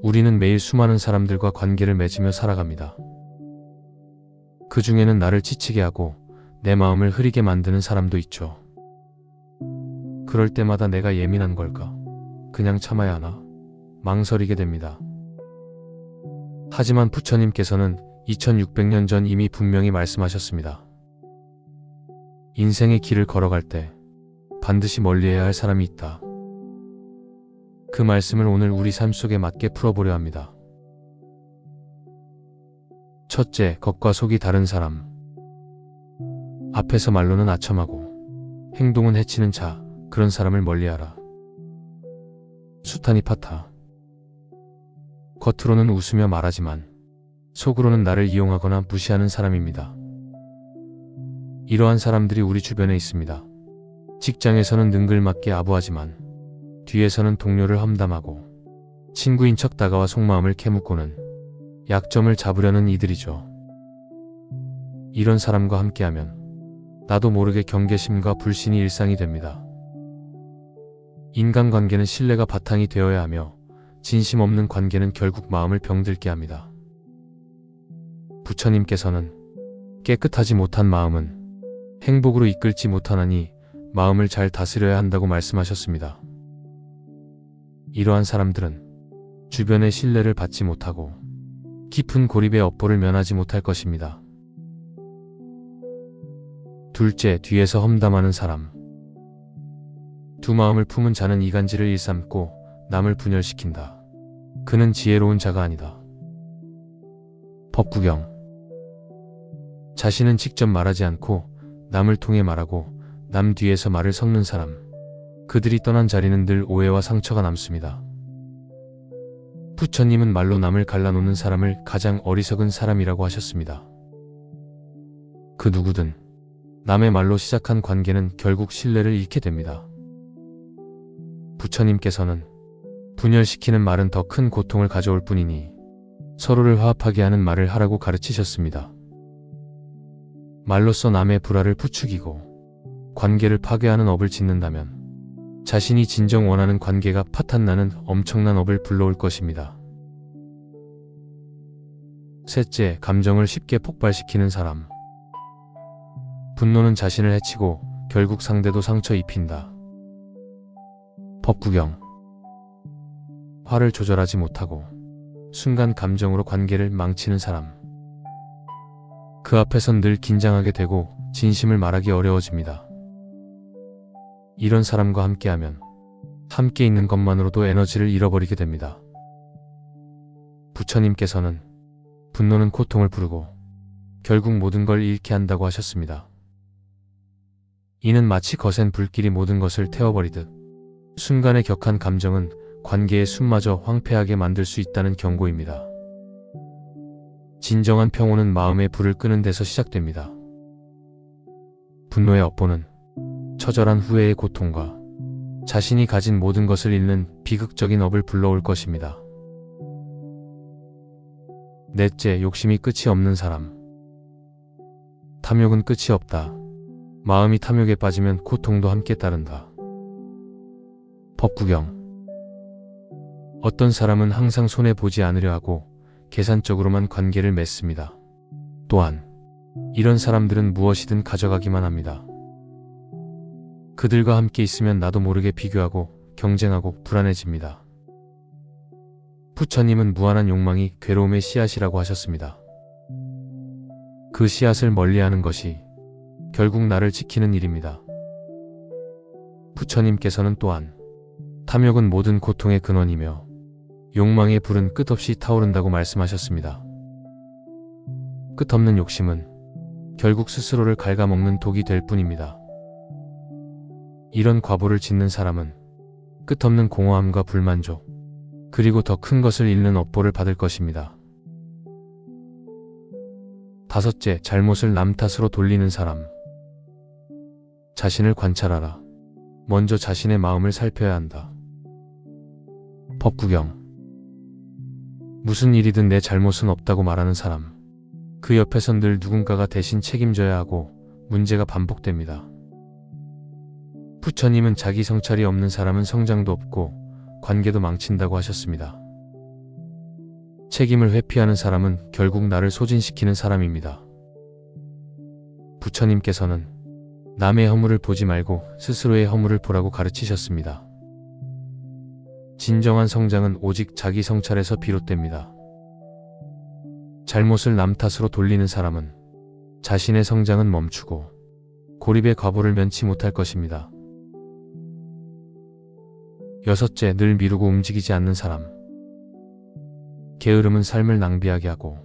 우리는 매일 수많은 사람들과 관계를 맺으며 살아갑니다. 그 중에는 나를 지치게 하고 내 마음을 흐리게 만드는 사람도 있죠. 그럴 때마다 내가 예민한 걸까? 그냥 참아야 하나? 망설이게 됩니다. 하지만 부처님께서는 2600년 전 이미 분명히 말씀하셨습니다. 인생의 길을 걸어갈 때 반드시 멀리해야 할 사람이 있다. 그 말씀을 오늘 우리 삶 속에 맞게 풀어보려 합니다. 첫째, 겉과 속이 다른 사람. 앞에서 말로는 아첨하고 행동은 해치는 자, 그런 사람을 멀리하라. 수타니 파타. 겉으로는 웃으며 말하지만 속으로는 나를 이용하거나 무시하는 사람입니다. 이러한 사람들이 우리 주변에 있습니다. 직장에서는 능글맞게 아부하지만 뒤에서는 동료를 험담하고 친구인 척 다가와 속마음을 캐묻고는 약점을 잡으려는 이들이죠. 이런 사람과 함께하면 나도 모르게 경계심과 불신이 일상이 됩니다. 인간관계는 신뢰가 바탕이 되어야 하며 진심 없는 관계는 결국 마음을 병들게 합니다. 부처님께서는 깨끗하지 못한 마음은 행복으로 이끌지 못하나니 마음을 잘 다스려야 한다고 말씀하셨습니다. 이러한 사람들은 주변의 신뢰를 받지 못하고 깊은 고립의 업보를 면하지 못할 것입니다. 둘째, 뒤에서 험담하는 사람. 두 마음을 품은 자는 이간질을 일삼고 남을 분열시킨다. 그는 지혜로운 자가 아니다. 법구경. 자신은 직접 말하지 않고 남을 통해 말하고 남 뒤에서 말을 섞는 사람. 그들이 떠난 자리는 늘 오해와 상처가 남습니다. 부처님은 말로 남을 갈라놓는 사람을 가장 어리석은 사람이라고 하셨습니다. 그 누구든 남의 말로 시작한 관계는 결국 신뢰를 잃게 됩니다. 부처님께서는 분열시키는 말은 더 큰 고통을 가져올 뿐이니 서로를 화합하게 하는 말을 하라고 가르치셨습니다. 말로써 남의 불화를 부추기고 관계를 파괴하는 업을 짓는다면 자신이 진정 원하는 관계가 파탄나는 엄청난 업을 불러올 것입니다. 셋째, 감정을 쉽게 폭발시키는 사람. 분노는 자신을 해치고 결국 상대도 상처 입힌다. 법구경. 화를 조절하지 못하고 순간 감정으로 관계를 망치는 사람. 그 앞에선 늘 긴장하게 되고 진심을 말하기 어려워집니다. 이런 사람과 함께하면 함께 있는 것만으로도 에너지를 잃어버리게 됩니다. 부처님께서는 분노는 고통을 부르고 결국 모든 걸 잃게 한다고 하셨습니다. 이는 마치 거센 불길이 모든 것을 태워버리듯 순간의 격한 감정은 관계의 숲마저 황폐하게 만들 수 있다는 경고입니다. 진정한 평온은 마음의 불을 끄는 데서 시작됩니다. 분노의 업보는 처절한 후회의 고통과 자신이 가진 모든 것을 잃는 비극적인 업을 불러올 것입니다. 넷째, 욕심이 끝이 없는 사람. 탐욕은 끝이 없다. 마음이 탐욕에 빠지면 고통도 함께 따른다. 법구경. 어떤 사람은 항상 손해보지 않으려 하고 계산적으로만 관계를 맺습니다. 또한 이런 사람들은 무엇이든 가져가기만 합니다. 그들과 함께 있으면 나도 모르게 비교하고 경쟁하고 불안해집니다. 부처님은 무한한 욕망이 괴로움의 씨앗이라고 하셨습니다. 그 씨앗을 멀리하는 것이 결국 나를 지키는 일입니다. 부처님께서는 또한 탐욕은 모든 고통의 근원이며 욕망의 불은 끝없이 타오른다고 말씀하셨습니다. 끝없는 욕심은 결국 스스로를 갉아먹는 독이 될 뿐입니다. 이런 과보를 짓는 사람은 끝없는 공허함과 불만족, 그리고 더 큰 것을 잃는 업보를 받을 것입니다. 다섯째, 잘못을 남 탓으로 돌리는 사람. 자신을 관찰하라. 먼저 자신의 마음을 살펴야 한다. 법구경. 무슨 일이든 내 잘못은 없다고 말하는 사람. 그 옆에선 늘 누군가가 대신 책임져야 하고 문제가 반복됩니다. 부처님은 자기 성찰이 없는 사람은 성장도 없고 관계도 망친다고 하셨습니다. 책임을 회피하는 사람은 결국 나를 소진시키는 사람입니다. 부처님께서는 남의 허물을 보지 말고 스스로의 허물을 보라고 가르치셨습니다. 진정한 성장은 오직 자기 성찰에서 비롯됩니다. 잘못을 남 탓으로 돌리는 사람은 자신의 성장은 멈추고 고립의 과보를 면치 못할 것입니다. 여섯째, 늘 미루고 움직이지 않는 사람. 게으름은 삶을 낭비하게 하고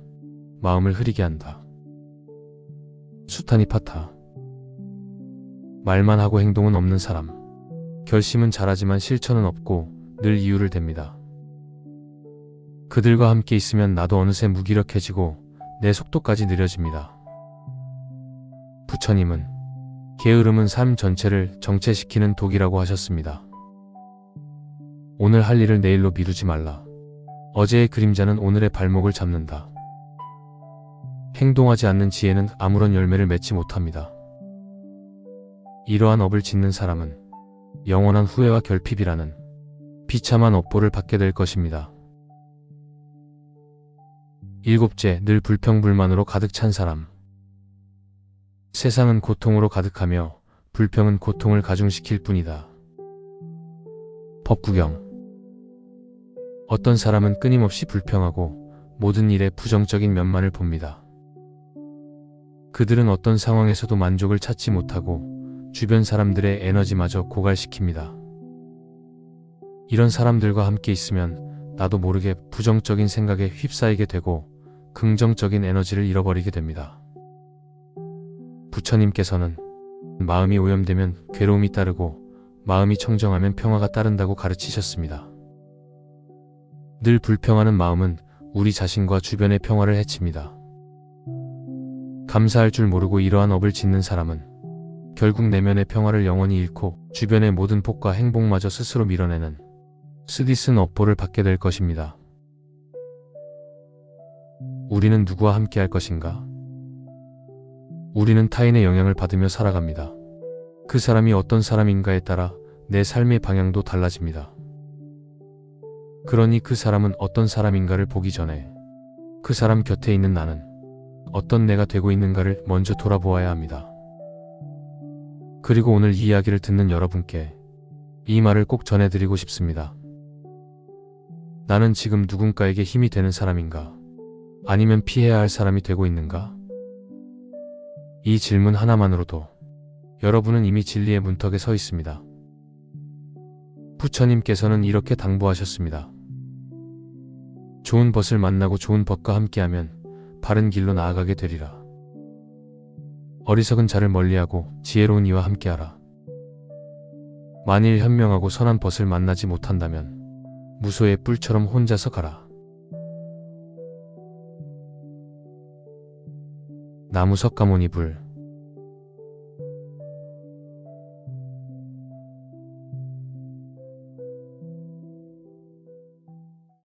마음을 흐리게 한다. 수타니 파타. 말만 하고 행동은 없는 사람. 결심은 잘하지만 실천은 없고 늘 이유를 댑니다. 그들과 함께 있으면 나도 어느새 무기력해지고 내 속도까지 느려집니다. 부처님은 게으름은 삶 전체를 정체시키는 독이라고 하셨습니다. 오늘 할 일을 내일로 미루지 말라. 어제의 그림자는 오늘의 발목을 잡는다. 행동하지 않는 지혜는 아무런 열매를 맺지 못합니다. 이러한 업을 짓는 사람은 영원한 후회와 결핍이라는 비참한 업보를 받게 될 것입니다. 일곱째, 늘 불평불만으로 가득 찬 사람. 세상은 고통으로 가득하며 불평은 고통을 가중시킬 뿐이다. 법구경. 어떤 사람은 끊임없이 불평하고 모든 일에 부정적인 면만을 봅니다. 그들은 어떤 상황에서도 만족을 찾지 못하고 주변 사람들의 에너지마저 고갈시킵니다. 이런 사람들과 함께 있으면 나도 모르게 부정적인 생각에 휩싸이게 되고 긍정적인 에너지를 잃어버리게 됩니다. 부처님께서는 마음이 오염되면 괴로움이 따르고 마음이 청정하면 평화가 따른다고 가르치셨습니다. 늘 불평하는 마음은 우리 자신과 주변의 평화를 해칩니다. 감사할 줄 모르고 이러한 업을 짓는 사람은 결국 내면의 평화를 영원히 잃고 주변의 모든 복과 행복마저 스스로 밀어내는 쓰디쓴 업보를 받게 될 것입니다. 우리는 누구와 함께 할 것인가? 우리는 타인의 영향을 받으며 살아갑니다. 그 사람이 어떤 사람인가에 따라 내 삶의 방향도 달라집니다. 그러니 그 사람은 어떤 사람인가를 보기 전에 그 사람 곁에 있는 나는 어떤 내가 되고 있는가를 먼저 돌아보아야 합니다. 그리고 오늘 이 이야기를 듣는 여러분께 이 말을 꼭 전해드리고 싶습니다. 나는 지금 누군가에게 힘이 되는 사람인가? 아니면 피해야 할 사람이 되고 있는가? 이 질문 하나만으로도 여러분은 이미 진리의 문턱에 서 있습니다. 부처님께서는 이렇게 당부하셨습니다. 좋은 벗을 만나고 좋은 벗과 함께하면 바른 길로 나아가게 되리라. 어리석은 자를 멀리하고 지혜로운 이와 함께하라. 만일 현명하고 선한 벗을 만나지 못한다면 무소의 뿔처럼 혼자서 가라. 나무 석가모니 불.